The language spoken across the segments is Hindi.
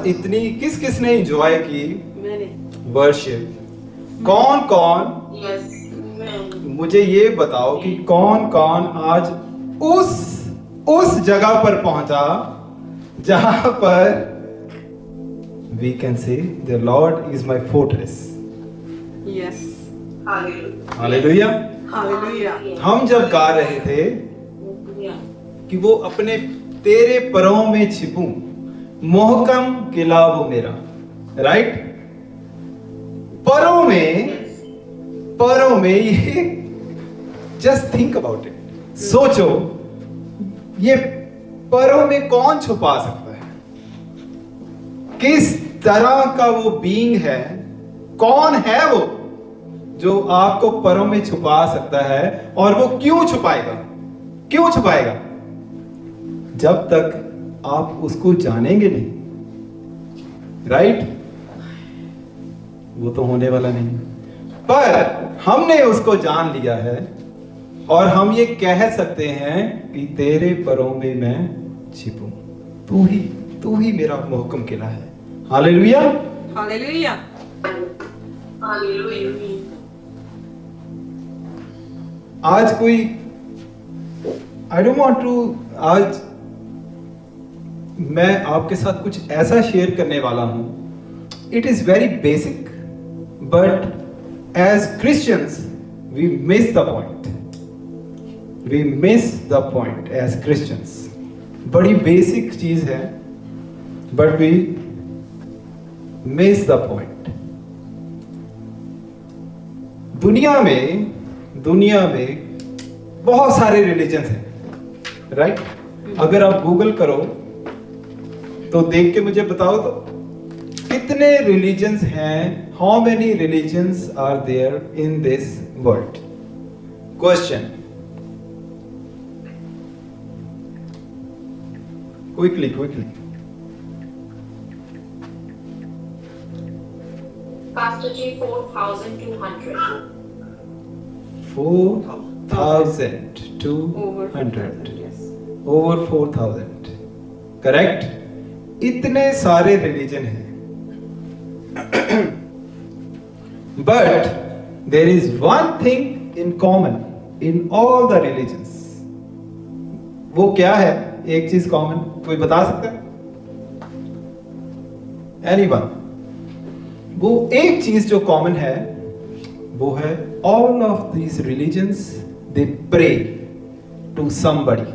आज इतनी किस किसने एंजॉय की वर्शिप? कौन कौन मुझे ये बताओ कि कौन कौन आज उस जगह पर पहुंचा जहां पर we can say the Lord is my fortress. Yes, hallelujah. Hallelujah. हम जब गा रहे थे कि वो अपने तेरे परों में छिपूं, मोहकम किला वो मेरा, राइट? परों में ये जस्ट थिंक अबाउट इट, सोचो ये परों में कौन छुपा सकता है? किस तरह का वो बीइंग है? कौन है वो जो आपको परों में छुपा सकता है? और वो क्यों छुपाएगा? क्यों छुपाएगा? जब तक आप उसको जानेंगे नहीं, राइट? वो तो होने वाला नहीं, पर हमने उसको जान लिया है और हम ये कह सकते हैं कि तेरे परों में मैं छिपूं, तू ही मेरा मोहकम किला है। Hallelujah, hallelujah, hallelujah. आज कोई आई डोंट वांट टू, आज मैं आपके साथ कुछ ऐसा शेयर करने वाला हूं, it is very basic, but as Christians we miss the point. We miss the point as Christians. बड़ी बेसिक चीज है, but we miss the point. दुनिया में बहुत सारे रिलीजन्स हैं, राइट? अगर आप गूगल करो तो देख के मुझे बताओ तो कितने रिलीजन्स हैं? How many religions are there in this world? Question, quickly. Pastor G, 4,200. 4,200, yes. over 4,000, correct? इतने सारे रिलीजन हैं, but there is one thing in common in all the religions. वो क्या है? एक चीज कॉमन, कोई बता सकता है? एनीवन? वो एक चीज जो कॉमन है वो है all of these religions they pray to somebody,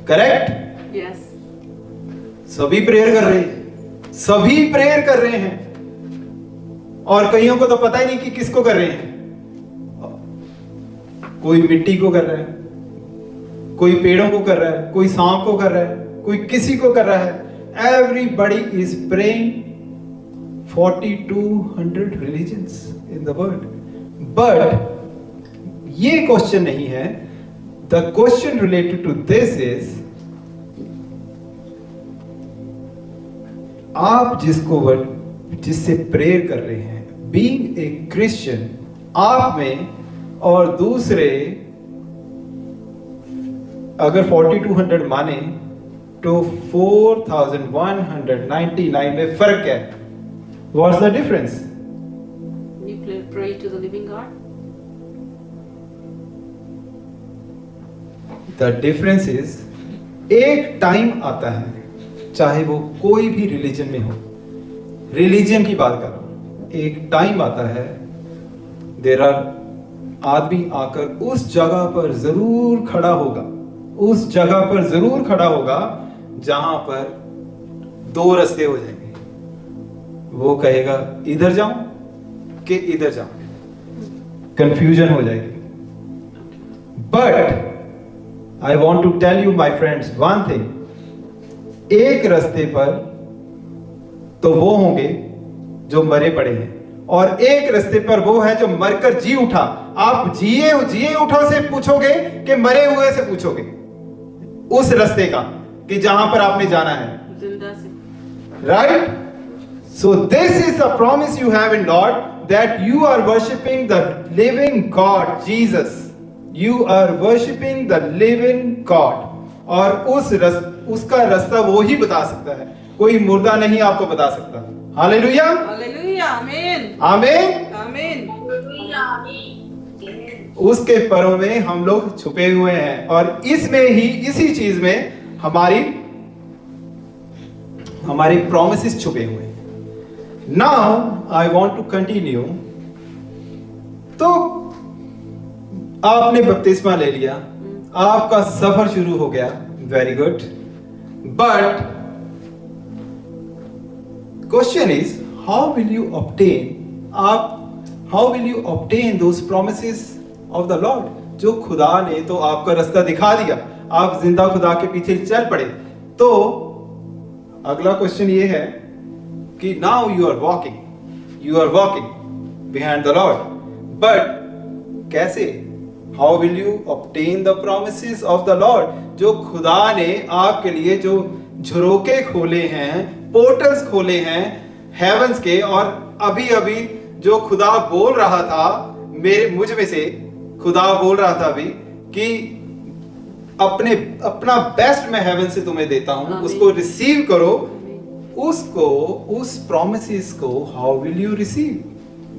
correct? Yes. सभी प्रेयर कर रहे हैं, सभी प्रेयर कर रहे हैं, और कईयों को तो पता ही नहीं कि किसको कर रहे हैं। कोई मिट्टी को कर रहा है, कोई पेड़ों को कर रहा है, कोई सांप को कर रहा है, कोई किसी को कर रहा है। Everybody is praying 4,200 religions in the world. But ये क्वेश्चन नहीं है. The question related to this is, आप जिससे प्रेयर कर रहे हैं, being a Christian, आप में और दूसरे अगर 4,200 माने तो 4,199 में फर्क है. What's the difference? We pray to the living God. The difference is, एक टाइम आता है, चाहे वो कोई भी रिलीजन में हो, रिलीजन की बात कर रहा हूं, एक टाइम आता है, देयर आर आदमी आकर उस जगह पर जरूर खड़ा होगा, उस जगह पर जरूर खड़ा होगा जहां पर दो रास्ते हो जाएंगे. वो कहेगा इधर जाऊं कि इधर जाऊं, कंफ्यूजन हो जाएगी. But I want to tell you my friends one thing, एक रास्ते पर तो वो होंगे जो मरे पड़े हैं, और एक रास्ते पर वो है जो मरकर जी उठा. आप जिए उठो से पूछोगे कि मरे हुए से पूछोगे उस रास्ते का कि जहां पर आपने जाना है, जिंदा से. Right? So this is the promise you have in Lord, that you are worshipping the living God, Jesus. You are worshipping the living God. और उसका रास्ता वो ही बता सकता है. कोई मुर्दा नहीं आपको बता सकता। Hallelujah, Hallelujah. Amen. आमीन। Amen. उसके परों में हम लोग छुपे हुए हैं और इसमें ही, इसी चीज में हमारी प्रॉमिसेस छुपे हुए हैं। Now I want to continue. तो आपने बपतिस्मा ले लिया, आपका सफर शुरू हो गया, very good, but question is how will you obtain those promises of the lord? जो खुदा ने तो आपका रास्ता दिखा दिया, आप जिंदा खुदा के पीछे चल पड़े। तो अगला क्वेश्चन ये है कि now you are walking behind the lord, but कैसे? How will you obtain the promises of the lord? जो खुदा ने आपके लिए जो झरोके खोले हैं, पोर्टल्स खोले हैं हेवंस के, और अभी अभी जो खुदा बोल रहा था मुझ में से खुदा बोल रहा था अभी कि अपना बेस्ट मैं हेवन से तुम्हें देता हूं, उसको रिसीव करो, उस प्रॉमिसेस को how will you receive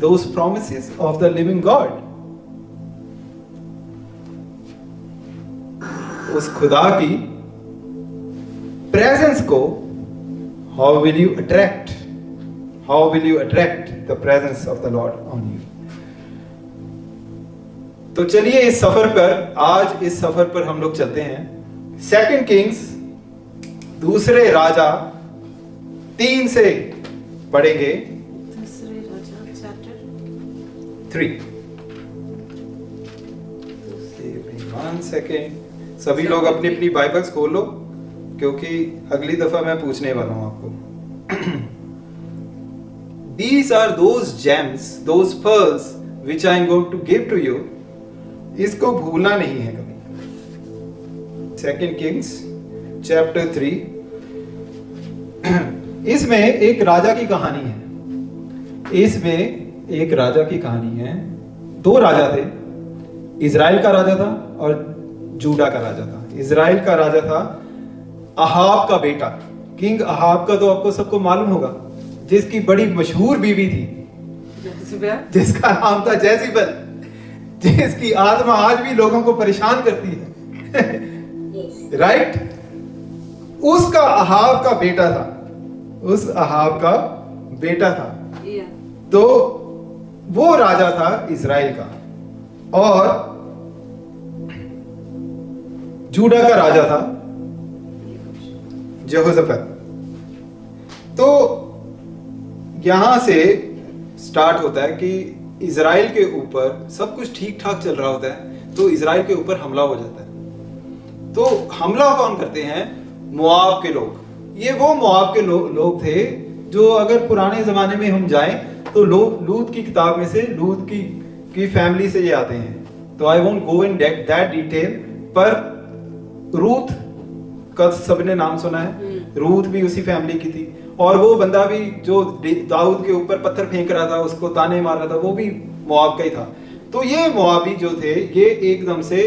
those promises of the living God? उस खुदा की प्रेजेंस को how will you attract the presence of the Lord on you? तो चलिए इस सफर पर हम लोग चलते हैं। 2 किंग्स दूसरे राजा 3 से पढ़ेंगे। दूसरे राजा चैप्टर 3। 1 सेकेंड, सभी लोग अपनी अपनी बाइबल्स खोल लो, क्योंकि अगली दफा मैं पूछने वाला हूं आपको। These are those gems, those pearls which I am going to give to you. इसको भूलना नहीं है कभी। 2 किंग्स चैप्टर 3, इसमें एक राजा की कहानी है। 2 राजा थे, इजराइल का राजा था और जूडा का राजा था। इजराइल का राजा था अहाब का बेटा, किंग अहाब का तो आपको सबको मालूम होगा, जिसकी बड़ी मशहूर बीवी थी जिसका नाम था जेज़ेबेल, जिसकी आत्मा आज भी लोगों को परेशान करती है। राइट? उसका अहाब का बेटा था। तो वो राजा था इजराइल का, और जूडा का राजा था यहोशापात। तो यहां से स्टार्ट होता है कि इजराइल के ऊपर सब कुछ ठीक ठाक चल रहा होता है, तो इजराइल के ऊपर हमला हो जाता है। तो हमला कौन करते हैं? मोआब के लोग। ये वो मोआब के लोग थे जो, अगर पुराने जमाने में हम जाएं तो लूत की किताब में से, लूत की फैमिली से ये आते हैं। तो I won't go in that detail, पर रूथ का सबने नाम सुना है, रूथ भी उसी फैमिली की थी। और वो बंदा भी जो दाऊद के ऊपर पत्थर फेंक रहा था, उसको ताने मार रहा था, वो भी मोआब का ही था। तो ये मोआबी जो थे, ये एकदम से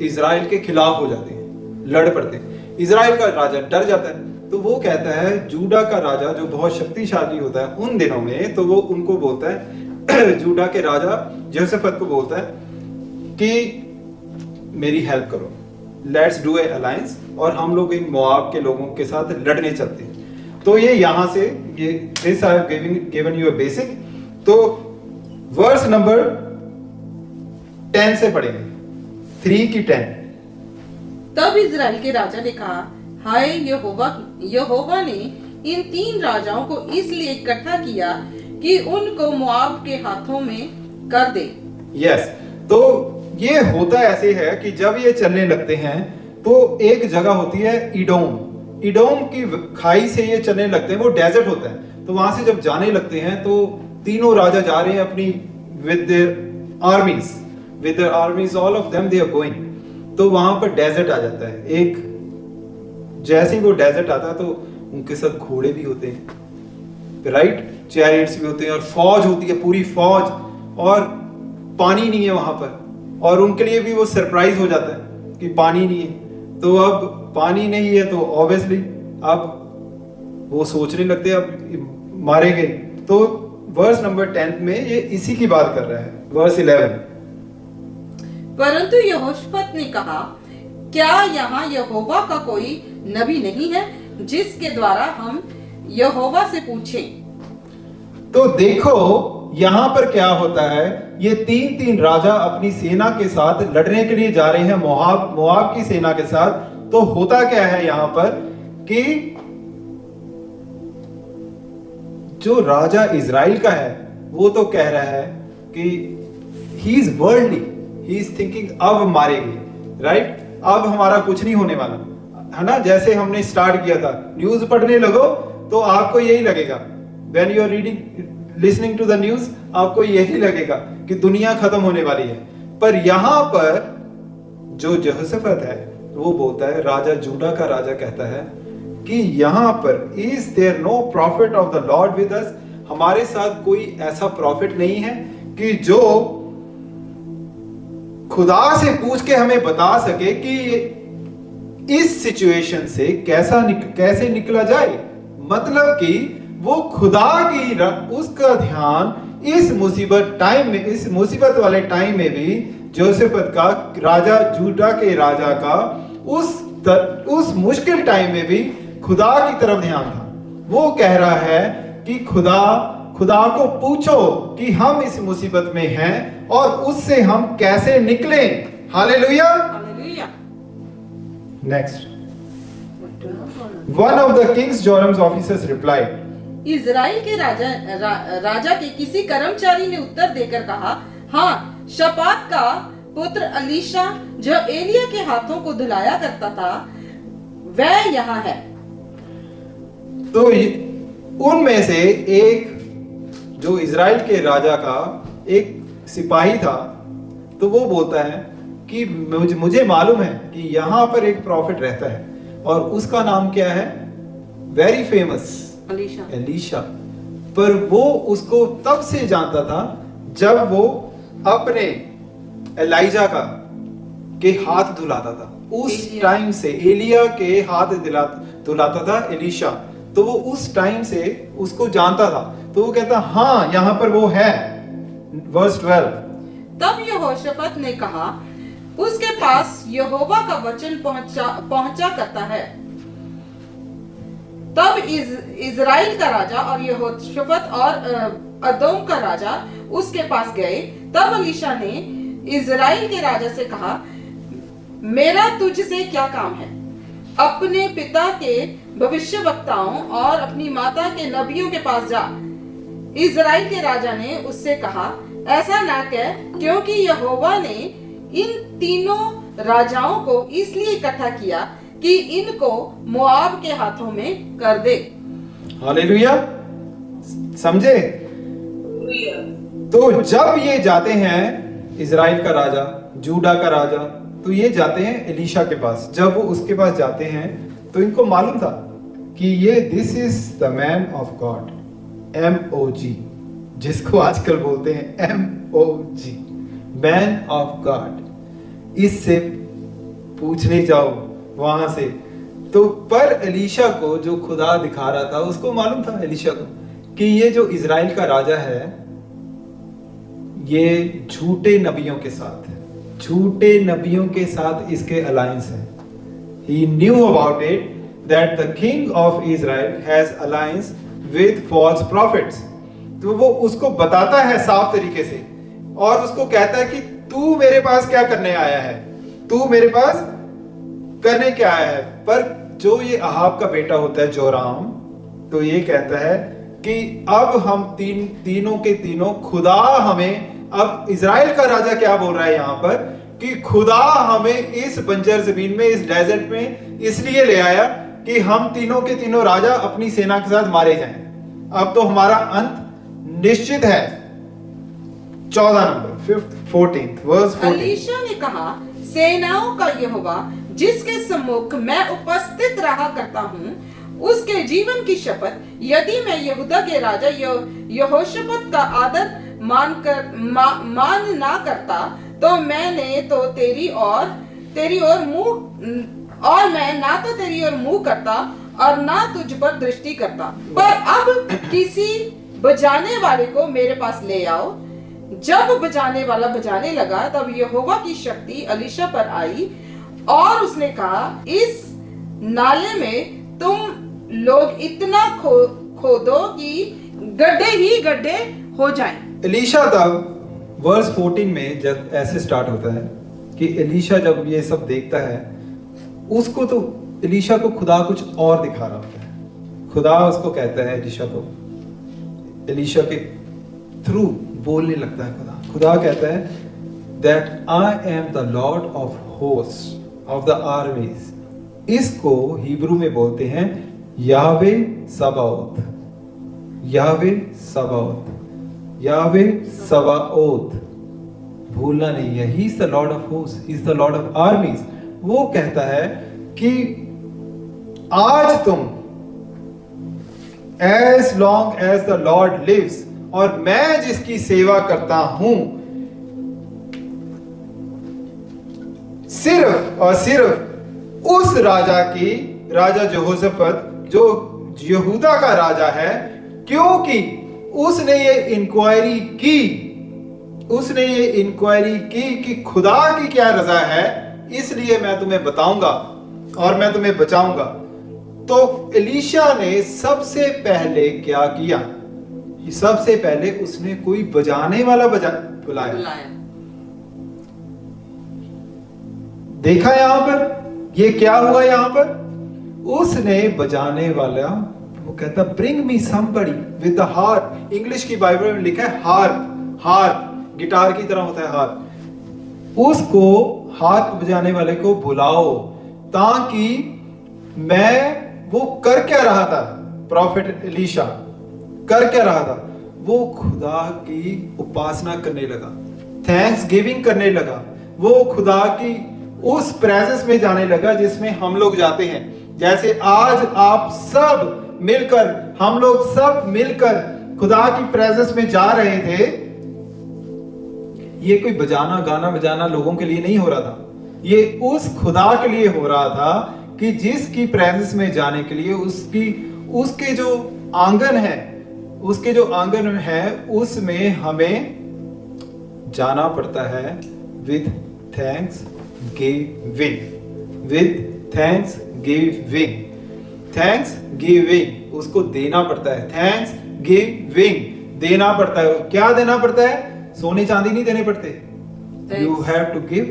इजराइल के खिलाफ हो जाते हैं, लड़ पड़ते हैं। इजराइल का राजा डर जाता है, तो वो कहता है, जूडा का राजा जो बहुत शक्तिशाली होता है उन दिनों में, तो वो उनको बोलता है जूडा के राजा यहोशापात को बोलता है कि मेरी हेल्प करो, लेट्स डू ए अलायंस, और हम लोग इन मोआब के लोगों के साथ लड़ने चलते हैं। तो ये यहां से ये this I have given you a basic. तो वर्स नंबर 10 से पढ़ेंगे, 3 की 10। तब इजराइल के राजा ने कहा, हाय यहोवा ने इन 3 राजाओं को इसलिए इकट्ठा किया कि उनको मोआब के हाथों में कर दे। यस, तो ये होता ऐसे है कि जब ये चलने लगते हैं तो एक जगह होती है इडोम की खाई से ये चलने लगते हैं, वो डेजर्ट होता है। तो वहां से जब जाने लगते हैं तो तीनों राजा जा रहे हैं अपनी with their armies all of them they are going. तो वहां पर डेजर्ट आ जाता है। एक जैसे ही वो डेजर्ट आता है तो उनके साथ घोड़े भी होते हैं, राइट, चैरियट्स भी होते हैं, और फौज होती है, पूरी फौज, और पानी नहीं है वहां पर। और उनके लिए भी वो सरप्राइज हो जाता है कि पानी नहीं है। तो अब पानी नहीं है तो ऑब्वियसली अब वो सोचने लगते अब मारे गए। तो वर्स नंबर 10 में ये इसी की बात कर रहा है, वर्स 11। परंतु यहोशपत ने कहा, क्या यहाँ यहोवा का कोई नबी नहीं है जिसके द्वारा हम यहोवा से पूछें? तो देखो यहाँ पर क्या होता है, ये तीन राजा अपनी सेना के साथ लड़ने के लिए जा रहे हैं मोआब की सेना के साथ। तो होता क्या है यहाँ पर कि जो राजा इजराइल का है वो तो कह रहा है कि he is worldly, he is thinking अब मारेंगे, राइट, अब हमारा कुछ नहीं होने वाला है ना। जैसे हमने स्टार्ट किया था, न्यूज पढ़ने लगो तो आपको यही लगेगा, when you are reading listening to the news, आपको यही लगेगा कि दुनिया खत्म होने वाली है। पर यहां पर जो यहोशाफात है वो बोलता है, राजा जूडा का राजा कहता है कि यहां पर is there no prophet of the Lord with us, हमारे साथ कोई ऐसा प्रॉफिट नहीं है कि जो खुदा से पूछ के हमें बता सके कि इस सिचुएशन से कैसे निकला जाए। मतलब कि वो खुदा की उसका ध्यान इस मुसीबत टाइम में, इस मुसीबत वाले टाइम में भी यहोशाफात का, राजा जूडा के राजा का उस मुश्किल टाइम में भी खुदा की तरफ ध्यान था। वो कह रहा है कि खुदा को पूछो कि हम इस मुसीबत में हैं और उससे हम कैसे निकलें। Hallelujah. Hallelujah. Next, one of the king's Joram's officers replied, Israel के राजा के किसी कर्मचारी ने उत्तर देकर कहा, हाँ, शपात का पुत्र अलीशा जो एलिया के हाथों को धुलाया करता था वह यहाँ है। तो उनमें से एक जो इजराइल के राजा का एक सिपाही था, तो वो बोलता है कि मुझे मालूम है कि यहाँ पर एक प्रॉफिट रहता है और उसका नाम क्या है, वेरी फेमस एलीशा। पर वो उसको तब से जानता था जब वो अपने एलाइजा के हाथ धुलाता था। उस टाइम से एलिया के हाथ धुलाता था एलीशा, तो वो उस टाइम से उसको जानता था। तो वो कहता हाँ यहाँ पर वो है। वर्स 12, तब यहोशाफात ने कहा, उसके पास यहोवा का वचन पहुंचा करता है। तब इजराइल का राजा और यहोशाफात और अदोम का राजा उसके पास गए। तब अलीशा ने इजराइल के राजा से कहा, मेरा तुझसे क्या काम है? अपने पिता के भविष्यवक्ताओं और अपनी माता के नबियों के पास जा। इजराइल के राजा ने उससे कहा, ऐसा ना कह, क्योंकि यहोवा ने इन तीनों राजाओं को इसलिए इकट्ठा किया कि इनको मोआब के हाथों में कर दे। हालेलुया। समझे? तो जब ये जाते हैं, इजराइल का राजा, जूडा का राजा, तो ये जाते हैं एलीशा के पास। जब वो उसके पास जाते हैं तो इनको मालूम था कि ये this is the man of God, MOG, जिसको आजकल बोलते हैं MOG, मैन ऑफ गॉड। इससे पूछने जाओ वहां से। तो पर एलीशा को जो खुदा दिखा रहा था, उसको मालूम था एलीशा को कि ये जो इजराइल का राजा है ये झूठे नबियों के साथ है, झूठे नबियों के साथ इसके अलायंस है। He knew about it that the king of Israel has alliance with false prophets. तो वो उसको बताता है साफ तरीके से और उसको कहता है कि तू मेरे पास क्या करने आया है, तू मेरे पास करने क्या आया है। पर जो ये अहाब का बेटा होता है जोराम, तो ये कहता है कि अब हम तीनों के तीनों खुदा हमें, अब इजराइल का राजा क्या बोल रहा है यहाँ पर कि खुदा हमें इस बंजर जमीन में, इस डेजर्ट में इसलिए ले आया कि हम तीनों के तीनों राजा अपनी सेना के साथ मारे जाएं। अब तो हमारा अंत निश्चित है। 14 नंबर 14th वर्स 14। अलीशा ने कहा, सेनाओं का यहोवा जिसके सम्मुख मैं उपस्थित रहा करता हूँ, उसके जीवन की शपथ, यदि मैं यहूदा के राजा यहोशाफात का आदर मान ना करता तो मैंने तो तेरी ओर मुंह करता और ना तुझ पर दृष्टि करता, पर अब किसी बजाने वाले को मेरे पास ले आओ। जब बजाने वाला बजाने लगा तब यहोवा की शक्ति एलीशा पर आई और उसने कहा, इस नाले में तुम लोग इतना खोदो कि गड्ढे ही गड्ढे हो जाएं। एलीशा तब वर्स 14 में जब ऐसे स्टार्ट होता है कि एलीशा जब ये सब देखता है, उसको तो एलीशा को खुदा कुछ और दिखा रहा होता है। खुदा उसको कहता है एलीशा को, एलीशा के थ्रू बोलने लगता है खुदा कहता है that I am the Lord of host of the armies. इसको हिब्रू में बोलते हैं यावे सबाओत, यावे सबाओत, यावे सबाओत। भूलना नहीं है, he is the Lord of host, he is the Lord of armies. वो कहता है कि आज तुम as long as the Lord lives, और मैं जिसकी सेवा करता हूं, सिर्फ और सिर्फ उस राजा की, राजा यहोशाफात जो यहूदा का राजा है, क्योंकि उसने ये इंक्वायरी की, उसने ये इंक्वायरी की कि खुदा की क्या रजा है, इसलिए मैं तुम्हें बताऊंगा और मैं तुम्हें बचाऊंगा। तो एलीशा ने सबसे पहले क्या किया? सबसे पहले उसने कोई बजाने वाला बुलाया। देखा यहां पर ये क्या हुआ? यहां पर उसने बजाने वाला, वो कहता bring me somebody with the harp. English की बाइबल में लिखा है हार्प, हार्प गिटार की तरह होता है हार्प। उसको हार्प बजाने वाले को बुलाओ, ताकि वो कर क्या रहा था? प्रॉफिट एलीशा कर क्या रहा था? वो खुदा की उपासना करने लगा, थैंक्स गिविंग करने लगा। वो खुदा की उस प्रेजेंस में जाने लगा जिसमें हम लोग जाते हैं। जैसे आज आप सब मिलकर, हम लोग सब मिलकर खुदा की प्रेजेंस में जा रहे थे। ये कोई बजाना, गाना बजाना लोगों के लिए नहीं हो रहा था, ये उस खुदा के लिए हो रहा था कि जिसकी प्रेजेंस में जाने के लिए उसके जो आंगन है, उसके जो आंगन है उसमें हमें जाना पड़ता है with thanks giving, with thanks giving, thanks giving उसको देना पड़ता है, थैंक्स गिविंग देना पड़ता है। क्या देना पड़ता है? सोने चांदी नहीं देने पड़ते, you have to give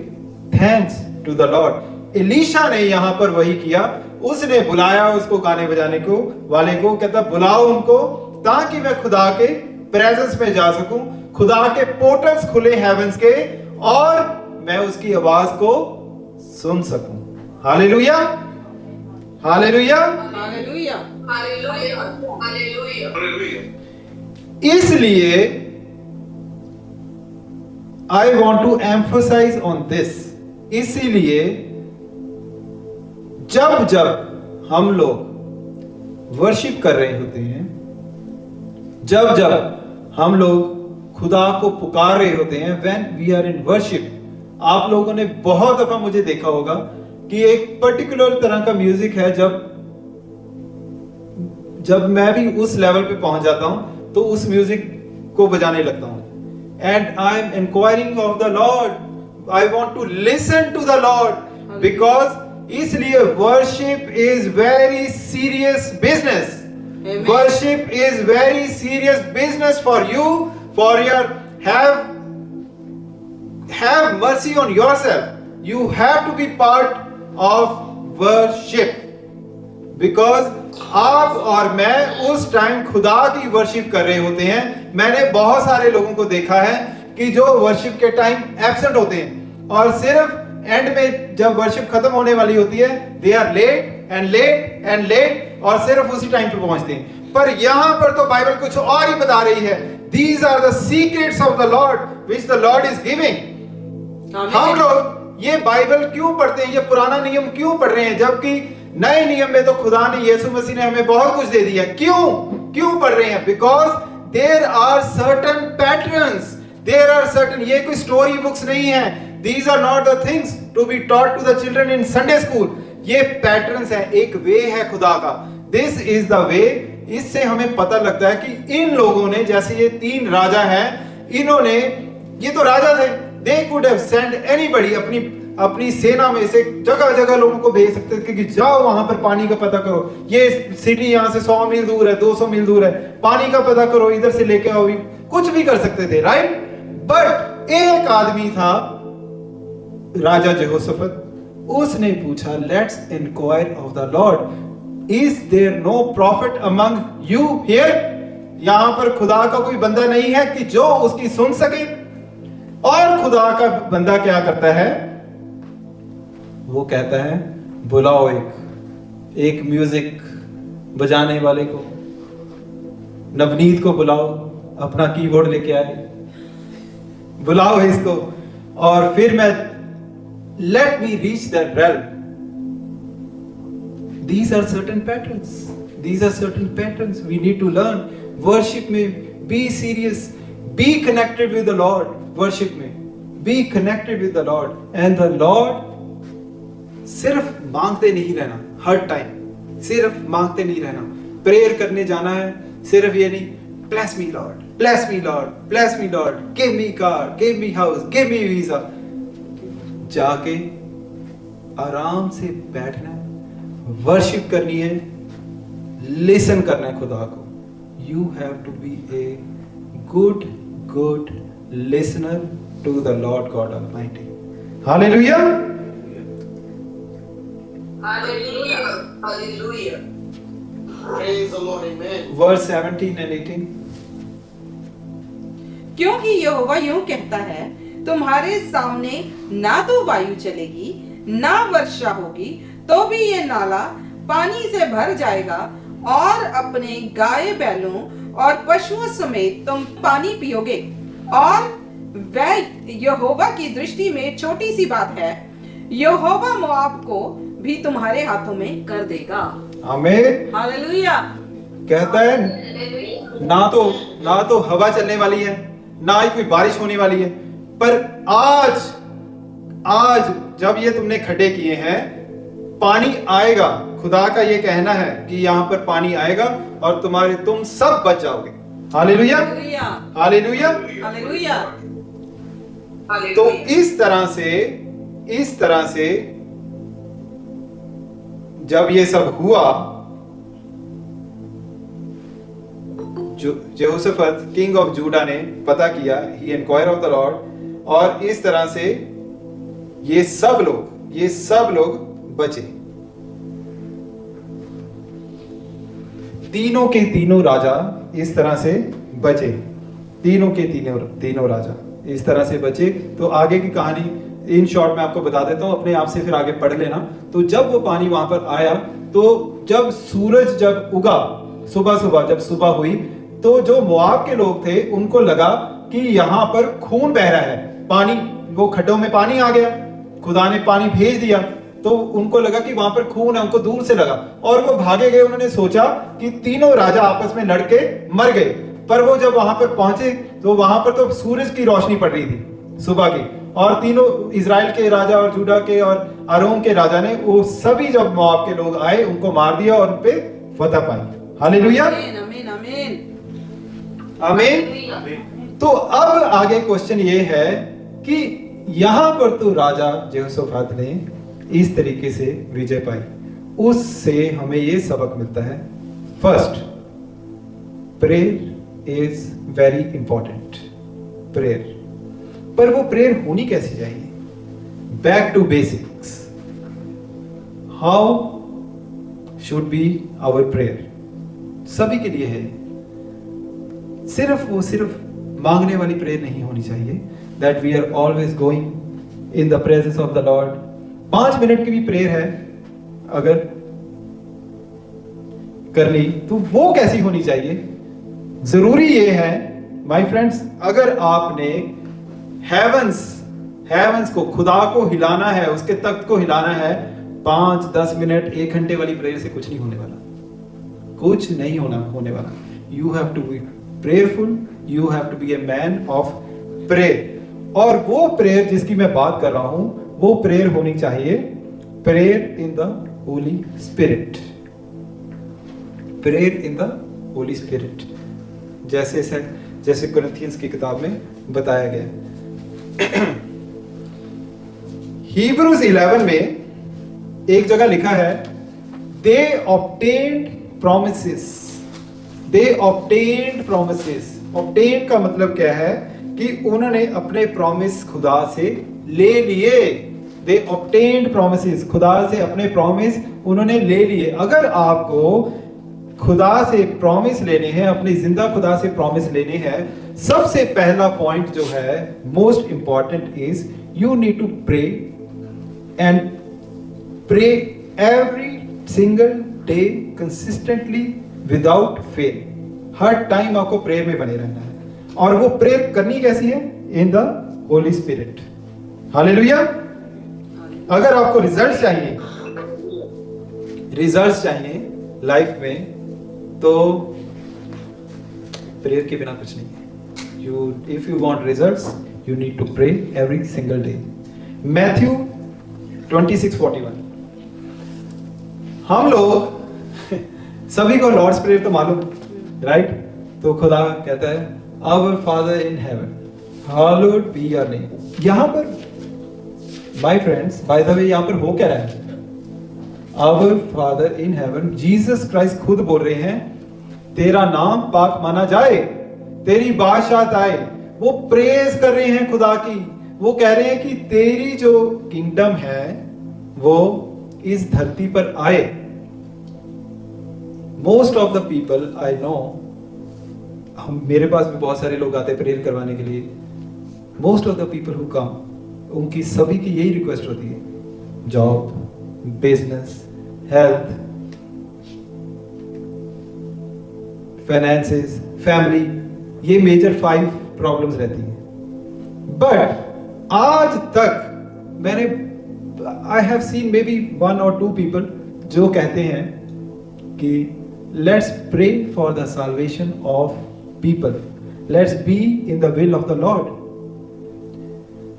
thanks to the Lord. Elisha ने यहां पर वही किया, उसने बुलाया उसको गाने बजाने को वाले को, कहता बुलाओ उनको ताकि मैं खुदा के प्रेजेंस में जा सकूं, खुदा के पोर्टल्स खुले हेवेंस के, और मैं उसकी आवाज को सुन सकूं। Hallelujah, hallelujah, hallelujah, hallelujah, hallelujah. इसलिए I want to emphasize on this. इसीलिए जब जब हम लोग वर्शिप कर रहे होते हैं, जब जब हम लोग खुदा को पुकार रहे होते हैं, when we are in worship, आप लोगों ने बहुत दफा मुझे देखा होगा कि एक पर्टिकुलर तरह का म्यूजिक है। जब मैं भी उस लेवल पे पहुंच जाता हूं तो उस म्यूजिक को बजाने लगता हूं। And I am inquiring of the lord, I want to listen to the lord, because इसलिए worship is very serious business. Worship is very serious business for you, for your have mercy on yourself. You have to be part of worship, because आप और मैं उस टाइम खुदा की वर्शिप कर रहे होते हैं। मैंने बहुत सारे लोगों को देखा है कि जो वर्शिप के टाइम एब्सेंट होते हैं और सिर्फ एंड में जब वर्शिप खत्म होने वाली होती है, they are late and late and late, और सिर्फ उसी टाइम पे पहुंचते हैं। पर यहां पर तो बाइबल कुछ और ही बता रही है। These are the secrets of the Lord which the Lord is giving. हम लोग ये बाइबल क्यों पढ़ते हैं, ये पुराना नियम क्यों पढ़ रहे हैं, जबकि नए नियम में तो खुदा ने, यीशु मसीह ने हमें बहुत कुछ दे दिया। क्यों पढ़ रहे हैं? Because there are certain patterns, there are certain, ये कोई स्टोरी बुक्स नहीं है। These are not the things to be taught to the children in Sunday school. ये पैटर्न्स है, एक वे है खुदा का दिस इज द वे। इससे हमें पता लगता है कि इन लोगों ने, जैसे ये 3 राजा हैं, इन्होंने, ये तो राजा थे, they could have send anybody, अपनी सेना में से जगह जगह लोगों को भेज सकते थे कि जाओ वहां पर पानी का पता करो, ये सिटी यहां से 100 मील दूर है, 200 मील दूर है, पानी का पता करो, इधर से लेके आओ, कुछ भी कर सकते थे, राइट। बट एक आदमी था, राजा यहोशाफात, उसने पूछा, let's inquire of the Lord, is there no prophet among you here? यहां पर खुदा का कोई बंदा नहीं है कि जो उसकी सुन सके? और खुदा का बंदा क्या करता है? वो कहता है, बुलाओ एक म्यूजिक बजाने वाले को, नवनीत को बुलाओ, अपना कीबोर्ड लेके आए, बुलाओ इसको, और फिर मैं, let me reach that realm. These are certain patterns. These are certain patterns we need to learn. Worship में be serious, be connected with the Lord. Worship में be connected with the Lord, and the Lord, सिर्फ मांगते नहीं रहना हर टाइम, सिर्फ मांगते नहीं रहना। प्रेयर करने जाना है, सिर्फ ये नहीं, bless me Lord, bless me Lord, bless me Lord, give me car, give me house, give me visa। जाके आराम से बैठना है, वर्शिप करनी है, लिसन करना है खुदा को। You have to be a good listener to the Lord God Almighty. Hallelujah, Hallelujah. Hallelujah. Praise the Lord. Amen. Verse 17 and 18। क्योंकि यहोवा यूं कहता है, तुम्हारे सामने ना तो वायु चलेगी ना वर्षा होगी, तो भी ये नाला पानी से भर जाएगा, और अपने गाय बैलों और पशुओं समेत तुम पानी पियोगे। और वह यहोवा की दृष्टि में छोटी सी बात है, यहोवा मोआब को भी तुम्हारे हाथों में कर देगा। आमीन। हालेलुया। कहता है ना तो हवा चलने वाली है, ना ही कोई बारिश होने वाली है, पर आज जब ये तुमने खड्डे किए हैं, पानी आएगा। खुदा का ये कहना है कि यहाँ पर पानी आएगा और तुम सब बच जाओगे। Hallelujah, hallelujah, hallelujah. तो इस तरह से जब ये सब हुआ, यहोशाफात किंग ऑफ जूडा ने पता किया, ही इंक्वायर ऑफ द लॉर्ड, और इस तरह से ये सब लोग बचे। तीनों के तीनों राजा इस तरह से बचे, तीनों के तीनों राजा इस तरह से बचे। तो आगे की कहानी इन शॉर्ट में आपको बता देता हूं, अपने आप से फिर आगे पढ़ लेना। तो जब वो पानी वहां पर आया, तो जब सूरज जब उगा, जब सुबह हुई, तो जो मोआब के लोग थे उनको लगा कि यहाँ पर खून बह रहा है, पानी, वो खड्डों में पानी आ गया, खुदा ने पानी भेज दिया, तो उनको लगा कि वहां पर खून है, उनको दूर से लगा और वो भागे गए। उन्होंने सोचा कि तीनों राजा आपस में लड़के मर गए, पर वो जब वहां पर पहुंचे तो वहां पर तो सूरज की रोशनी पड़ रही थी सुबह की, और तीनों इजराइल के राजा और जूडा के और अरोम के राजा ने, वो सभी जब मोआब के लोग आए, उनको मार दिया और उन पे फतह पाई। हालेलुया, आमीन, आमीन, आमीन। तो अब आगे क्वेश्चन ये है कि यहां पर तो राजा यहोशाफात ने इस तरीके से विजय पाई, उससे हमें ये सबक मिलता है, first, prayer is very important. Prayer, पर वो प्रेयर होनी कैसी चाहिए? Back to basics, how should be our prayer? सभी के लिए है, सिर्फ मांगने वाली प्रेयर नहीं होनी चाहिए, that we are always going in the presence of the Lord. 5 minute की भी प्रेयर है अगर कर ली, तो वो कैसी होनी चाहिए? जरूरी ये है माय फ्रेंड्स, अगर आपने हेवंस को, खुदा को हिलाना है, उसके तख्त को हिलाना है, 5-10 मिनट 1 घंटे वाली प्रेयर से कुछ नहीं होने वाला, कुछ नहीं होने वाला। You have to be prayerful, you have to be a man of prayer. और वो प्रेयर जिसकी मैं बात कर रहा हूं, वो प्रेयर होनी चाहिए prayer in the holy spirit. Prayer in the holy spirit, जैसे कोरिन्थियंस की किताब में बताया गया। Hebrews 11 में एक जगह लिखा है, they obtained promises, they obtained promises। obtained का मतलब क्या है कि उन्होंने अपने प्रॉमिस खुदा से ले लिए। they obtained promises, खुदा से अपने प्रॉमिस उन्होंने ले लिए। अगर आपको खुदा से प्रॉमिस लेने हैं, अपनी जिंदा खुदा से प्रॉमिस लेने हैं, सबसे पहला पॉइंट जो है most important is you need to pray and pray every single day consistently without fail. हर टाइम आपको प्रेयर में बने रहना है। और वो प्रेयर करनी कैसी है? इन द होली स्पिरिट। हालेलुया। अगर आपको रिजल्ट चाहिए लाइफ में, तो प्रेयर के बिना कुछ नहीं है। If you want results, you need to pray every single day. Matthew 26:41। हम लोग सभी को लॉर्ड्स प्रेयर तो मालूम, राइट? तो खुदा कहता है, our father in heaven, hallowed be your name. यहां पर my friends, by the way, यहां पर हो क्या रहा है? Our father in heaven, Jesus Christ खुद बोल रहे हैं, तेरा नाम पाक माना जाए, तेरी बादशाहत आए। वो प्रेज कर रहे हैं खुदा की। वो कह रहे हैं कि तेरी जो किंगडम है वो इस धरती पर आए। Most of the people I know, मेरे पास भी बहुत सारे लोग आते हैं प्रेयर करवाने के लिए। Most of the people who come, उनकी सभी की यही रिक्वेस्ट होती है, job, business, health, finances, family, ये मेजर 5 प्रॉब्लम्स रहती हैं। बट आज तक मैंने I have seen maybe 1 or 2 people जो कहते हैं कि let's pray for the salvation of people, let's be in the will of the Lord.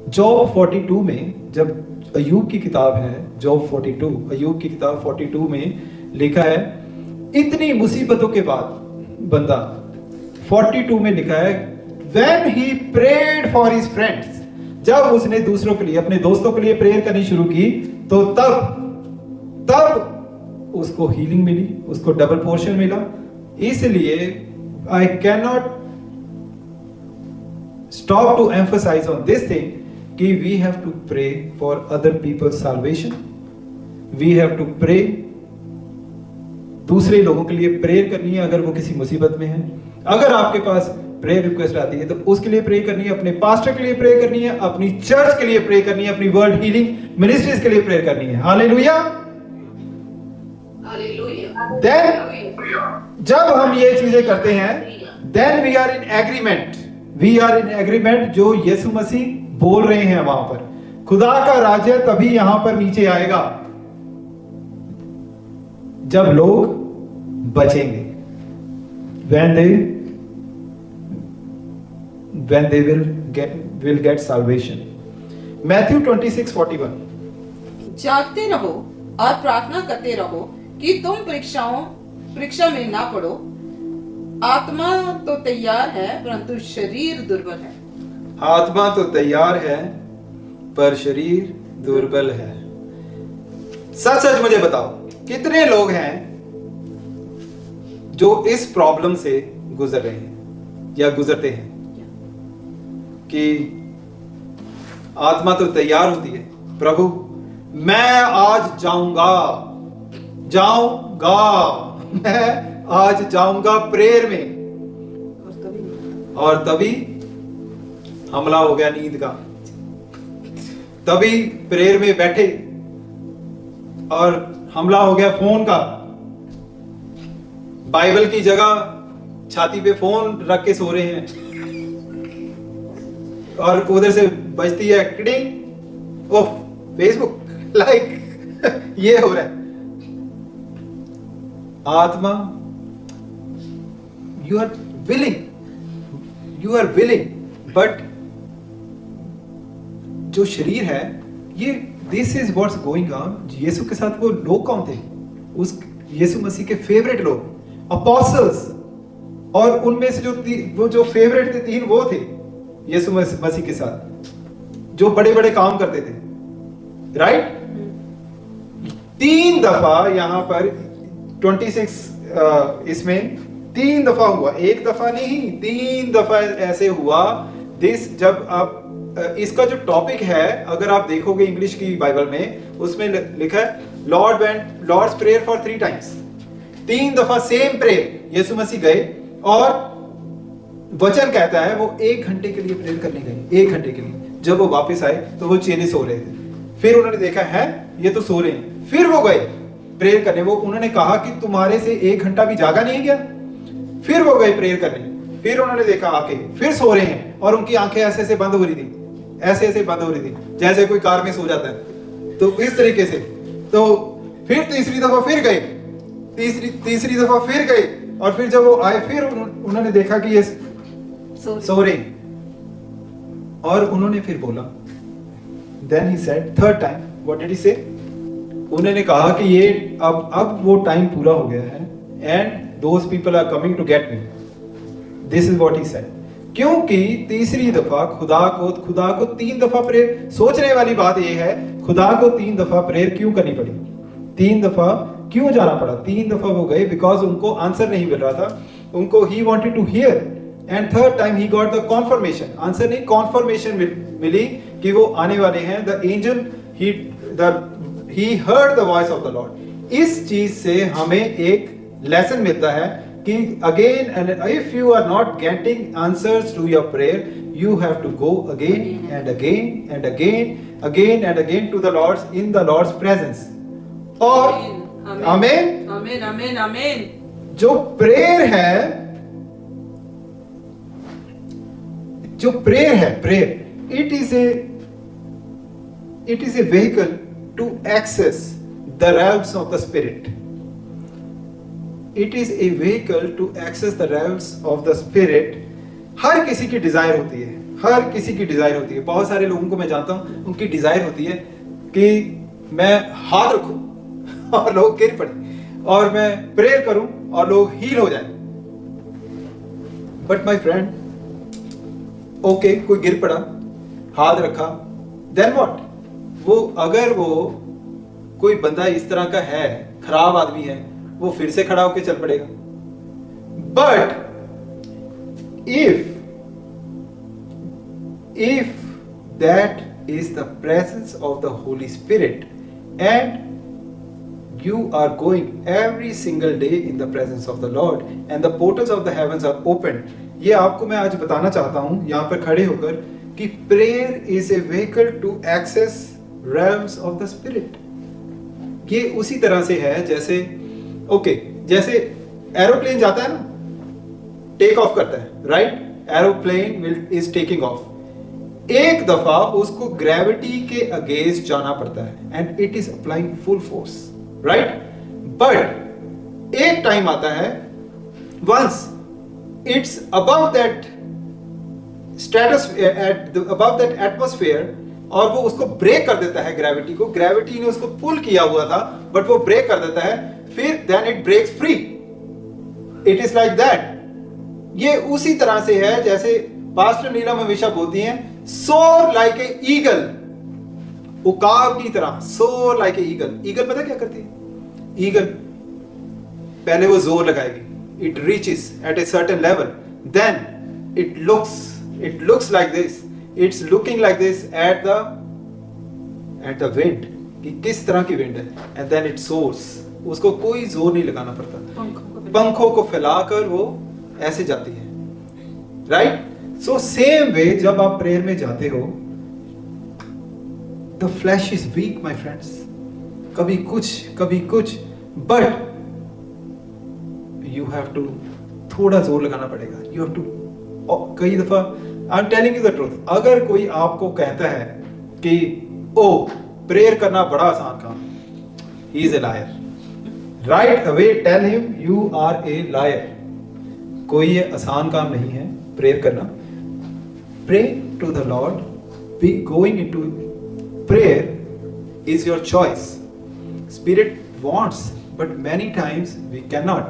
Job 42 में, जब अय्यूब की किताब है, जॉब 42, अय्यूब की किताब 42 में लिखा है, इतनी मुसीबतों के बाद बंदा 42 में लिखा है, when he prayed for his friends, जब उसने दूसरों के लिए, अपने दोस्तों के लिए प्रेयर करनी शुरू की, तो तब उसको हीलिंग मिली, उसको डबल पोर्शन मिला। इसलिए I can not stop to emphasize on this thing कि we have to pray for other people's salvation. We have to pray, दूसरे लोगों के लिए प्रेयर करनी है अगर वो किसी मुसीबत में है। अगर आपके पास प्रेयर रिक्वेस्ट आती है तो उसके लिए प्रे करनी है, अपने पास्टर के लिए प्रे करनी है, अपनी चर्च के लिए प्रे करनी है, अपनी वर्ल्ड हीलिंग मिनिस्ट्रीज के लिए प्रे करनी है। हालेलुया। देन जब हम ये चीजें करते हैं, then we are in agreement, we are in agreement जो यीशु मसीह बोल रहे हैं वहां पर। खुदा का राज्य तभी यहां पर नीचे आएगा जब लोग बचेंगे, when they will get salvation। Matthew 26:41। जागते रहो और प्रार्थना करते रहो कि तुम परीक्षा में ना पड़ो। आत्मा तो तैयार है परंतु शरीर दुर्बल है। आत्मा तो तैयार है पर शरीर दुर्बल है। सच सच मुझे बताओ, कितने लोग हैं जो इस प्रॉब्लम से गुजर रहे हैं या गुजरते हैं कि आत्मा तो तैयार होती है, प्रभु मैं आज जाऊंगा, मैं आज जाऊंगा प्रेयर में, और तभी हमला हो गया नींद का। तभी प्रेयर में बैठे और हमला हो गया फोन का। बाइबल की जगह छाती पे फोन रख के सो रहे हैं और उधर से बजती है टिडिंग, ओह फेसबुक लाइक ये हो रहा है। आत्मा, यू आर विलिंग, बट जो शरीर है, ये this is what's going on. Yeshu के साथ वो लोग कौन थे? उस यीशु मसीह के फेवरेट लोग, apostles, और उनमें से वो जो फेवरेट थे 3 वो थे यीशु मसीह के साथ, जो बड़े बड़े काम करते थे, राइट? 3 दफा यहाँ पर 26 इसमें 3 दफा हुआ, 1 दफा नहीं, 3 दफा ऐसे हुआ। दिस जब आप इसका जो टॉपिक है, अगर आप देखोगे इंग्लिश की बाइबल में, उसमें लिखा है लॉर्ड्स प्रेयर फॉर 3 टाइम्स। 3 दफा सेम प्रेयर यीशु मसीह गए, और वचन कहता है वो 1 घंटे के लिए प्रेयर करने गए, 1 घंटे के लिए। जब वो वापस आए तो वो चेले सो रहे थे। फिर उन्होंने देखा है ये तो सो रहे हैं, फिर वो गए प्रेयर करने। वो उन्होंने कहा कि तुम्हारे से 1 घंटा भी जागा नहीं गया? फिर वो गए प्रेयर करने। फिर उन्होंने देखा आके फिर सो रहे हैं, और उनकी आंखें ऐसे ऐसे बंद हो रही थी, ऐसे ऐसे बंद हो रही थी, जैसे कोई कार में सो जाता है, तो इस तरीके से। तो फिर तीसरी दफा फिर गए, तीसरी दफा फिर गए, और फिर जब वो आए फिर उन्होंने देखा कि ये सो रहे, और उन्होंने फिर बोला, then he said third time, what did he say? उन्होंने कहा कि ये अब वो टाइम पूरा हो गया है, and those people are coming to get me. This is what he said. क्योंकि तीसरी दफा खुदा को 3 दफा प्रेयर, सोचने वाली बात यह है, खुदा को 3 दफा प्रेयर क्यों करनी पड़ी? 3 दफा क्यों जाना पड़ा? 3 दफा वो गए बिकॉज उनको आंसर नहीं मिल रहा था, उनको he wanted to hear, and third time he got the confirmation. Answer नहीं, कॉन्फर्मेशन मिली कि वो आने वाले हैं। The angel he heard the voice of the Lord. इस चीज से हमें एक लेसन मिलता है कि again and if you are not getting answers to your prayer, you have to go again and again and again and again to the Lord's, in the Lord's presence. और आमीन आमीन आमीन आमीन। जो प्रेयर है, prayer it is a vehicle to access the realms of the spirit. It is a vehicle to access the realms of the spirit. हर किसी की डिजायर होती है, हर किसी की डिजायर होती है। बहुत सारे लोगों को मैं जानता हूं, उनकी डिजायर होती है कि मैं हाथ रखूं और लोग गिर पड़े, और मैं प्रेयर करूं और लोग हील हो जाएं। बट माय फ्रेंड, ओके, कोई गिर पड़ा, हाथ रखा, देन व्हाट? वो अगर वो कोई बंदा इस तरह का है, खराब आदमी है, वो फिर से खड़ा होकर चल पड़ेगा। But if that is the presence of the Holy Spirit, and you are going every single day in the presence of the Lord, and the portals of the heavens are opened, ये आपको मैं आज बताना चाहता हूं यहाँ पर खड़े होकर कि prayer is a vehicle to access realms of the Spirit। ये उसी तरह से है जैसे जैसे एरोप्लेन जाता है ना, टेक ऑफ करता है, right? Aeroplane is taking off. एक दफा उसको ग्रेविटी के अगेंस्ट जाना पड़ता है, and it is applying full force, right? But एक टाइम आता है, once it's above that status, above that atmosphere, और वो उसको ब्रेक कर देता है ग्रेविटी को। ग्रेविटी ने उसको पुल किया हुआ था, बट वो ब्रेक कर देता है, फिर then it breaks free. It is like that. ये उसी तरह से है जैसे पास्टर नीलम हमेशा बोलती हैं, सोर लाइक ए ईगल, उकाब की तरह, सोर लाइक ए ईगल। ईगल पता क्या करती है? ईगल पहले वो जोर लगाएगी, it reaches at a certain level, then it looks like this, it's looking like this at the wind, कि किस तरह की विंड है, एंड देन इट सोर्स। उसको कोई जोर नहीं लगाना पड़ता, पंखों को फैलाकर वो ऐसे जाती है, राइट? सो सेम वे जब आप प्रेयर में जाते हो, the flesh is week my friends, कभी कुछ, बट यू हैव टू थोड़ा जोर लगाना पड़ेगा। यू हैव टू, कई दफा I am telling you the truth, अगर कोई आपको कहता है कि ओ प्रेयर करना बड़ा आसान काम, he is a liar, right away tell him you are a liar. कोई ये आसान काम नहीं है प्रेयर करना। Pray to the Lord, be going into prayer is your choice. Spirit wants, but many times we can not,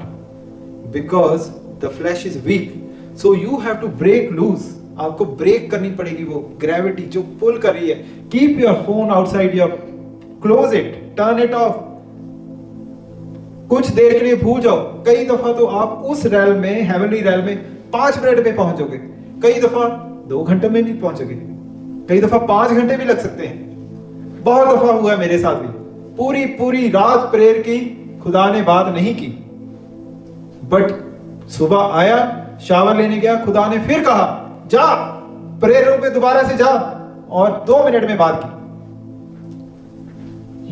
because the flesh is weak, so you have to break loose. आपको ब्रेक करनी पड़ेगी वो ग्रेविटी जो पुल कर रही है। Keep your phone outside your, close it, turn it of, कुछ देर के लिए भूल जाओ। कई दफा तो आप उस रैल में, हेवनली रैल में 5 मिनट में पहुंचोगे, कई दफा 2 घंटे में नहीं पहुंचोगे, कई दफा 5 घंटे भी लग सकते हैं। बहुत दफा हुआ है मेरे साथ भी, पूरी पूरी रात प्रेयर की, खुदा ने बात नहीं की, बट सुबह आया, शावर लेने गया, खुदा ने फिर कहा जा प्रेयर रूम में दोबारा से जा, और 2 मिनट में बात की।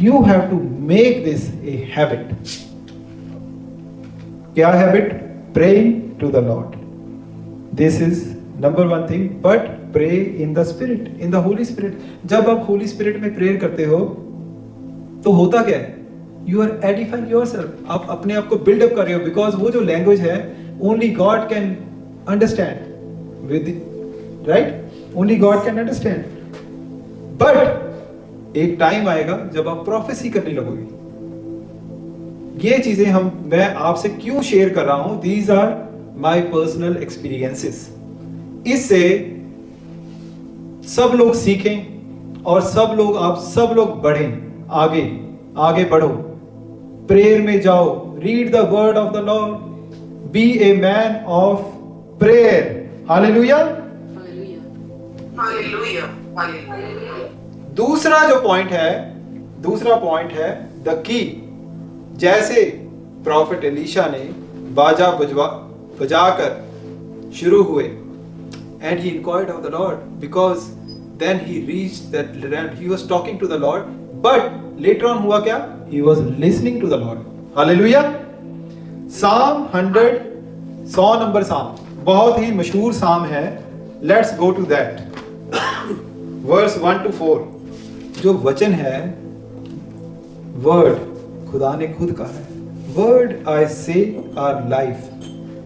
You have to make this a habit. क्या habit? Praying to the lord. This is number 1 thing, but pray in the spirit, in the holy spirit. जब आप होली स्पिरिट में प्रेयर करते हो तो होता क्या है? यू आर एडिफाइंग योरसेल्फ, आप अपने आप को बिल्डअप कर रहे हो, बिकॉज वो जो लैंग्वेज है only God can understand with, right, only God can understand. But एक टाइम आएगा जब आप प्रोफेसी करने लगोगे। ये चीजें मैं आपसे क्यों शेयर कर रहा हूं? These are my personal experiences. इससे सब लोग सीखें और आप सब लोग बढ़ें, आगे बढ़ो, प्रेयर में जाओ, read the word of the Lord, be a man of prayer. Hallelujah, hallelujah, hallelujah. दूसरा पॉइंट है द की। जैसे प्रॉफिट एलीशा ने बाजा बजाकर शुरू हुए, and he inquired of the Lord, because then he reached that realm. He was talking to the Lord, but later on हुआ क्या? He was listening to the Lord. Hallelujah. Psalm 100, 100 number साम, बहुत ही मशहूर साम है। Let's go to that. Verse 1 to 4, जो वचन है, वर्ड खुदा ने खुद कहा है, वर्ड आई से our life.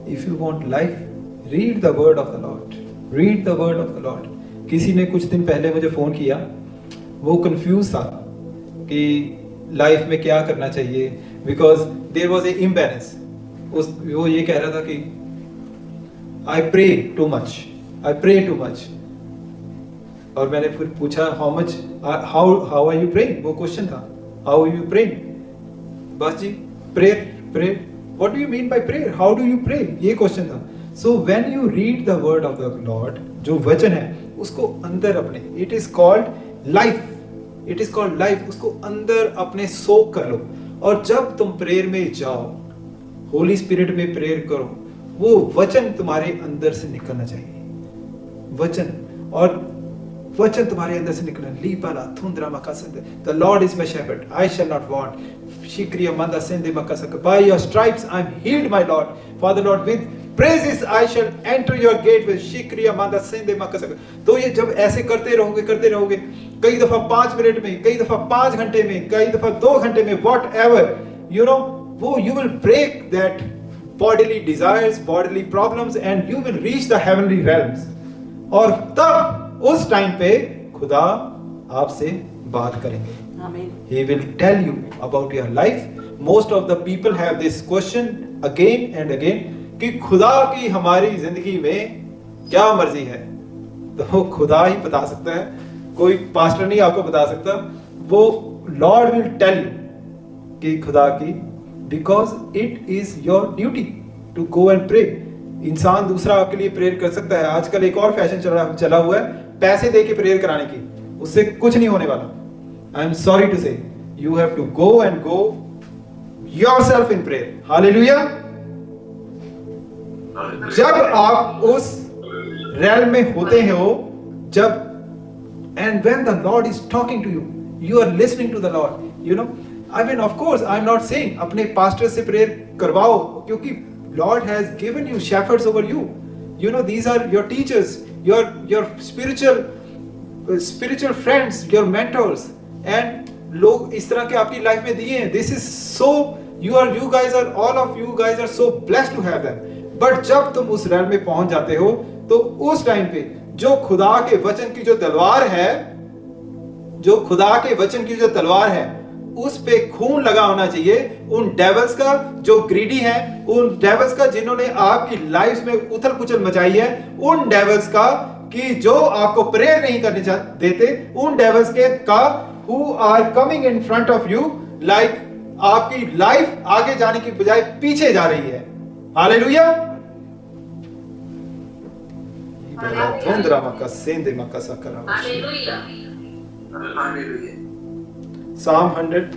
If you want life, read the word of the Lord, read the word of the Lord. किसी ने कुछ दिन पहले मुझे फोन किया, वो कंफ्यूज था कि लाइफ में क्या करना चाहिए, because there was a imbalance. वो ये कह रहा था कि आई प्रे टू मच, और मैंने फिर पूछा हाउ आर यू प्रेइंग, वो क्वेश्चन था, हाउ आर यू प्रेइंग? बस जी, prayer, what do you mean by prayer, how do you pray, ये क्वेश्चन था। So when you read the word of the lord, जो वचन है उसको अंदर अपने, इट इज कॉल्ड लाइफ, उसको अंदर अपने सोक कर लो। और जब तुम प्रेयर में जाओ, होली स्पिरिट में प्रेयर करो, वो वचन तुम्हारे अंदर से निकलना चाहिए, वचन तुम्हारे अंदर से निकलना। लीपाला थुंद्रा मकासंदे, the Lord is my shepherd, I shall not want. शिक्रिया मंदा सेंदे मकासक, by your stripes I am healed my lord, father lord, with praises I shall enter your gate with शिक्रिया मंदा सेंदे मकासक। तो ये जब ऐसे करते रहोगे, कई दफा 5 मिनट में, कई दफा 5 घंटे में, कई दफा 2 घंटे में, वॉट एवर, यू नो, वो you will break that bodily desires, bodily problems, and you will reach the heavenly realms. और तब उस टाइम पे खुदा आपसे बात करेंगे. Amen. He will tell you about your life. Most of the people have this question again and again कि खुदा की हमारी जिंदगी में क्या मर्जी है. तो खुदा ही बता सकता है, कोई पास्टर नहीं आपको बता सकता. वो Lord will tell you कि खुदा की, because it is your duty to go and pray. इंसान दूसरा आपके लिए प्रेयर कर सकता है. आजकल एक और फैशन चला हुआ है पैसे दे के प्रेयर कराने की. उससे कुछ नहीं होने वाला. I am sorry to say, you have to go and go yourself in prayer. Hallelujah. जब आप उस realm में होते हो, जब and when the Lord is talking to you, you are listening to the Lord. You know, I mean, of course, I'm not saying अपने pastor से prayer करवाओ, क्योंकि Lord has given you shepherds over you. You know, these are your teachers, your spiritual friends, your mentors, and लोग इस तरह के आपकी लाइफ में दिए हैं. This is so, you guys are so blessed to have them. But जब तुम उस realm में पहुंच जाते हो, तो उस टाइम पे जो खुदा के वचन की जो तलवार है, उस पे खून लगा होना चाहिए, उन डेविल्स का जो ग्रीडी हैं, उन डेविल्स का जिन्होंने आपकी लाइफ में उथल पुथल मचाई है, उन डेविल्स का कि जो आपको प्रेयर नहीं करने देते, उन डेविल्स के का who are coming in front of you, like आपकी लाइफ आगे जाने की बजाय पीछे जा रही है। हालेलुया। Psalm 100,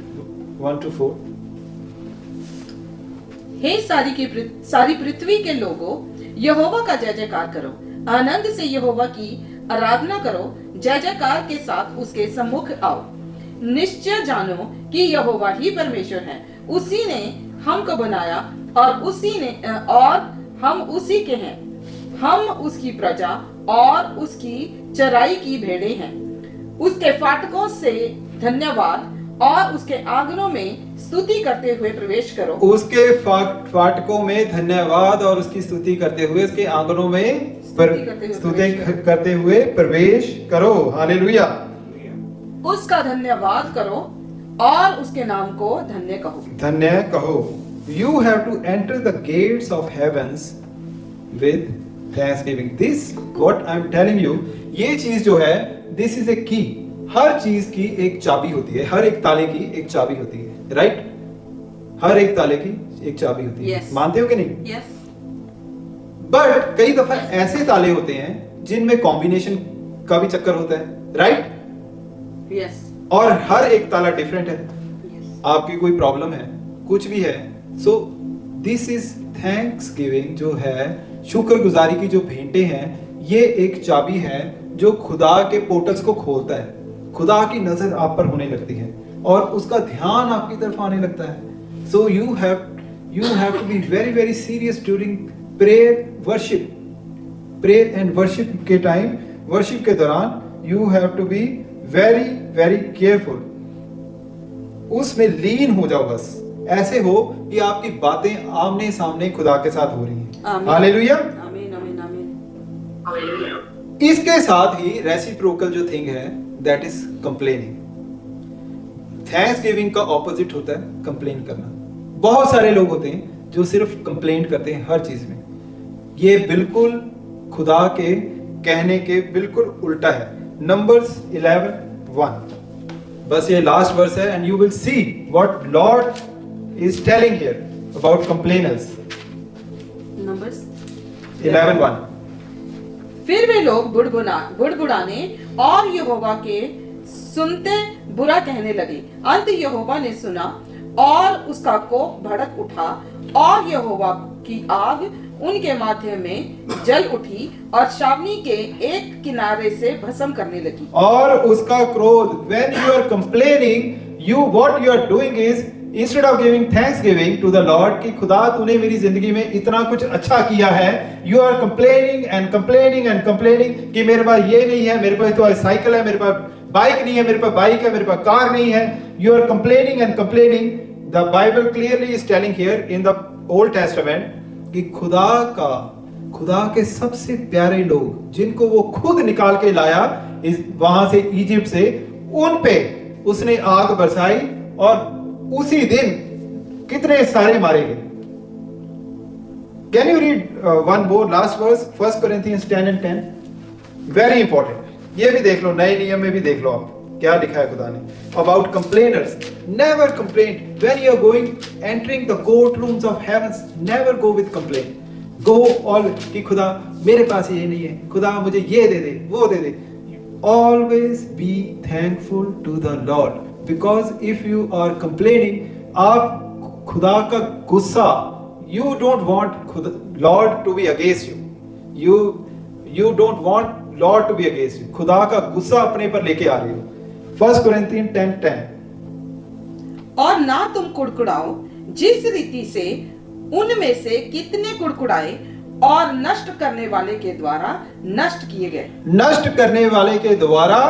1-4। हे सारी पृथ्वी के लोगों, यहोवा का जय जयकार करो, आनंद से यहोवा की आराधना करो, जय जयकार के साथ उसके सम्मुख आओ। निश्चय जानो कि यहोवा ही परमेश्वर है, उसी ने हमको बनाया और हम उसी के हैं, हम उसकी प्रजा और उसकी चराई की भेड़ें हैं। उसके फाटकों से धन्यवाद और उसके आंगनों में स्तुति करते हुए प्रवेश करो। उसके फाटकों में धन्यवाद और उसकी स्तुति करते हुए उसके आंगनों में स्तुति करते हुए प्रवेश करो। हालेलुया। उसका धन्यवाद करो और उसके नाम को धन्य कहो। धन्य कहो। You have to enter the gates of heavens with thanksgiving. This what I'm telling you, ये चीज जो है, this is a key. हर चीज की एक चाबी होती है, हर एक ताले की एक चाबी होती है, राइट? हर एक ताले की एक चाबी होती है। Yes. मानते हो कि नहीं? Yes. बट कई दफा ऐसे ताले होते हैं जिनमें कॉम्बिनेशन का भी चक्कर होता है, राइट? Yes. और हर एक ताला डिफरेंट है। Yes. आपकी कोई प्रॉब्लम है, कुछ भी है, so this is thanks giving, जो है शुक्रगुजारी की जो भेंटें हैं, ये एक चाबी है जो खुदा के पोर्टल्स को खोलता है। खुदा की नजर आप पर होने लगती है और उसका ध्यान आपकी तरफ आने लगता है। So you have to be very very serious during prayer worship. Prayer and worship के टाइम, वर्शिप के दौरान you have to be very very careful. उसमें लीन हो जाओ, बस ऐसे हो कि आपकी बातें आमने सामने खुदा के साथ हो रही हैं। हालेलुया। आमीन आमीन आमीन। इसके साथ ही रेसिप्रोकल जो थिंग है, दैट इज कंप्लेनिंग। थैंक्सगिविंग का ऑपोजिट होता है कंप्लेन करना। बहुत सारे लोग होते हैं जो सिर्फ कंप्लेन करते हैं हर चीज में। ये बिल्कुल खुदा के कहने के बिल्कुल उल्टा है। नंबर्स 11:1, बस ये लास्ट वर्स है, and you will see what Lord is telling here about complainers. Numbers 11:1। फिर वे लोग बुड़बुड़ाने और यहोवा के सुनते बुरा कहने लगे। अंत यहोवा ने सुना और उसका कोप भड़क उठा और यहोवा की आग उनके माथे में जल उठी और छावनी के एक किनारे से भस्म करने लगी। और उसका क्रोध, when you are complaining, what you are doing is instead of giving thanksgiving to the Lord कि खुदा तूने मेरी जिंदगी में इतना कुछ अच्छा किया है, you are complaining and complaining and complaining कि मेरे पास ये नहीं है, मेरे पास तो साइकिल है, मेरे पास बाइक नहीं है, मेरे पास बाइक है, मेरे पास कार नहीं है। You are complaining and complaining. The Bible clearly is telling here in the Old Testament कि खुदा के सबसे प्यारे लोग जिनको वो खुद निकाल के लाया वहां से, इजिप्ट से, उन पे उसने आग बरसाई और उसी दिन कितने सारे मारे गए। Can you read one more last verse, 1 Corinthians 10:10? Very important. ये भी देख लो, नए नियम में भी देख लो आप क्या लिखा है खुदा ने about complainers. Never complain when you are going entering the courtrooms of heavens. Never go with complaint. Go all कि खुदा मेरे पास ये नहीं है, खुदा मुझे ये दे दे, वो दे दे। Always be thankful to the Lord. Because if you are complaining, आप खुदा का गुस्सा, you don't want Lord to be against you. You don't want Lord to be against you. खुदा का गुस्सा अपने पर लेके आ रही हो। 1 Corinthians 10:10। और ना तुम कुड़कुड़ाओ जिस रीति से उनमें से कितने कुड़कुड़ाए और नष्ट करने वाले के द्वारा नष्ट किए गए। नष्ट करने वाले के द्वारा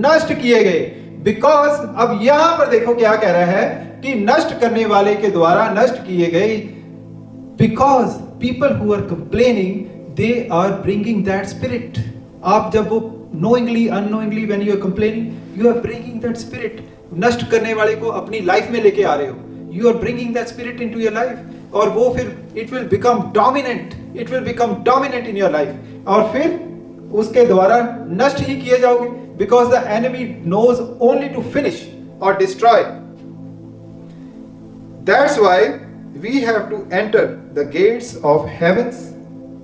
नष्ट किए गए। बिकॉज अब यहां पर देखो क्या कह रहा है कि नष्ट करने वाले के द्वारा नष्ट किए गए। Because people who are complaining, they are bringing that spirit. आप जब वो knowingly unknowingly when you are complaining, you are bringing that spirit, नष्ट करने वाले को अपनी लाइफ में लेके आ रहे हो, you are bringing that spirit into your life, और वो फिर it will become dominant in your life, और फिर उसके द्वारा नष्ट ही किए जाओगे, because the enemy knows only to finish और destroy. That's why we have to enter the gates of heavens,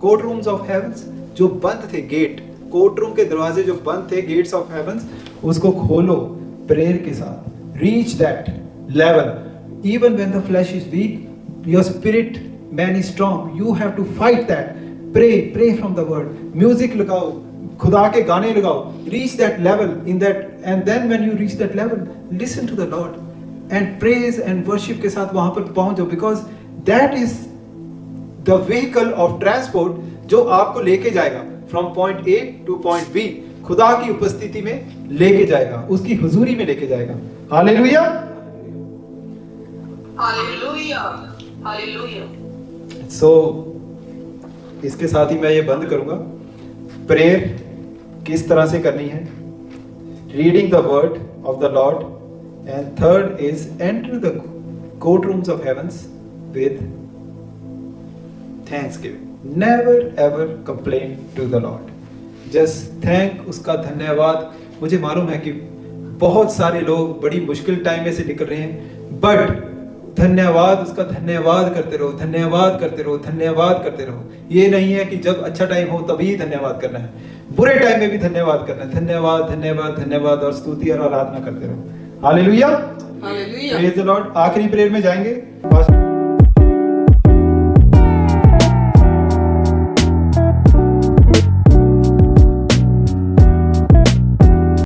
court rooms of heavens, जो बंद थे गेट, कोर्ट रूम के दरवाजे जो बंद थे, गेट्स ऑफ हेवंस, उसको खोलो प्रेयर के साथ। Reach that level, even when the flesh is weak, your spirit man is strong, you have to fight that. Pray from the word, music लगाओ, खुदा के गाने लगाओ, reach that level in that, and then when you reach that level, listen to the Lord and praise and worship के साथ वहां पर पहुंचो, because that is the vehicle of transport जो आपको लेके जाएगा from point A to point B, खुदा की उपस्थिति में लेके जाएगा, उसकी हुजूरी में लेके जाएगा। Hallelujah, hallelujah, hallelujah. सो इसके साथ ही मैं ये बंद करूंगा। प्रेयर किस तरह से करनी है, reading the word of the Lord, and third is enter the court rooms of heavens with thanksgiving. Never ever complain to the Lord, just thank, उसका धन्यवाद। मुझे मालूम है कि बहुत सारे लोग बड़ी मुश्किल टाइम में से निकल रहे हैं, बट धन्यवाद, उसका धन्यवाद करते रहो, धन्यवाद करते रहो, धन्यवाद करते रहो। ये नहीं है कि जब अच्छा टाइम हो तभी धन्यवाद करना है, बुरे टाइम में भी धन्यवाद करना है। धन्यवाद धन्यवाद धन्यवाद, और स्तुति और आराधना करते रहो। Hallelujah, hallelujah. Praise the Lord. आखिरी प्रेयर में जाएंगे।